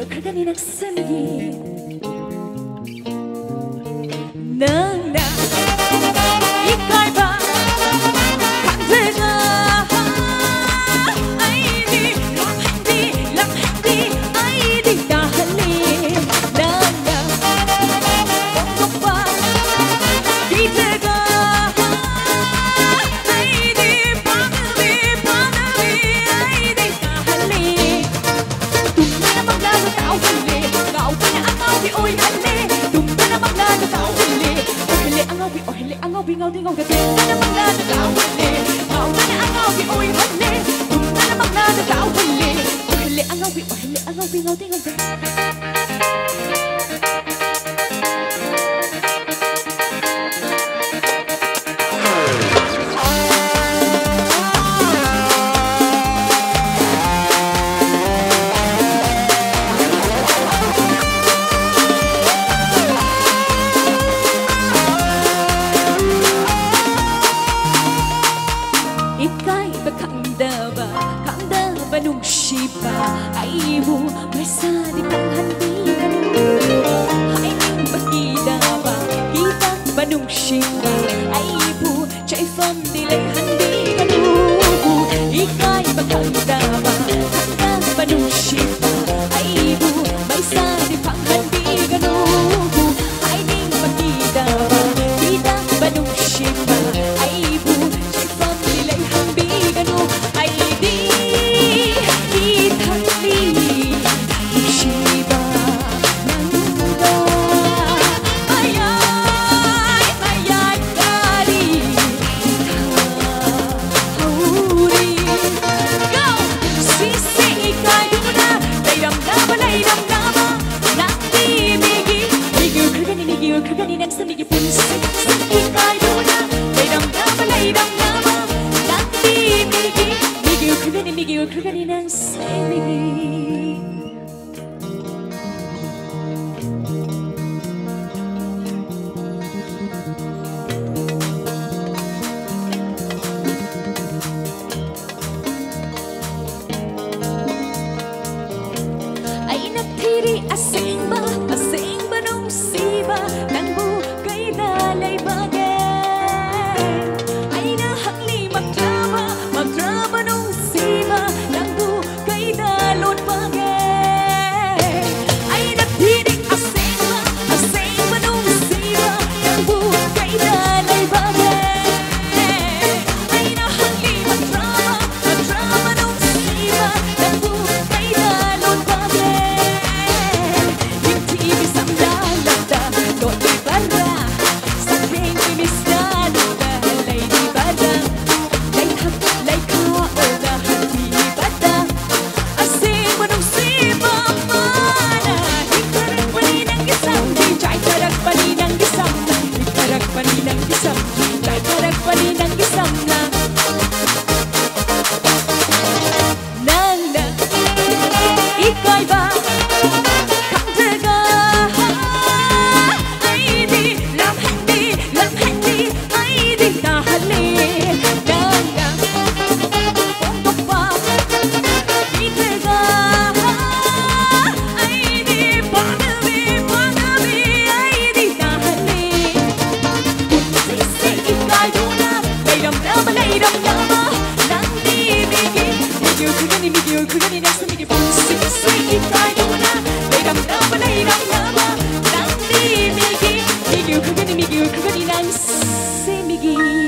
그간이 낙선이기 넌나 이걸 봐 강제가 아이디 람한디 아이디 나할리 넌나 오빠 기대가 아이디 바늘이 아이디 나할리 둥나 막나도 나올래 나오냐 안가비 오이할래 둥나 막나도 나올래 오할래 안가비 ngầu ngầu 둥나 막나도 나올래 나오냐 안가비 오이할래 둥나 막나도 나올래 오할래 안가비 ngầu ngầu 강다바 농시바 아이고 말살이 강한디가누 하이닝 바기다바 기다바 농시바 아이고 자이펀디 레한디가누 이가이바 강다바 농시바 아이고 말살이 강한디가누 하이닝 바기다바 기다바 농시바 아이고 자이펀디 레한디가누 그간이 낙선이기 분수 이가이도나 레이람나마 낭디 미기 그간이 낙선이기 ay natiri asingba nung siba nang bukay dalay bagay ay nahakli magdrama nung siba nang bukay dalon bagay ay natiri asingba nung siba nang bukay dalay bagay ay nahakli magdrama nung siba nang bukay dalon bagay 그간이 낙선이기 분수 이가이도나 레이람나마 낭디 미기 그간이 낙선이기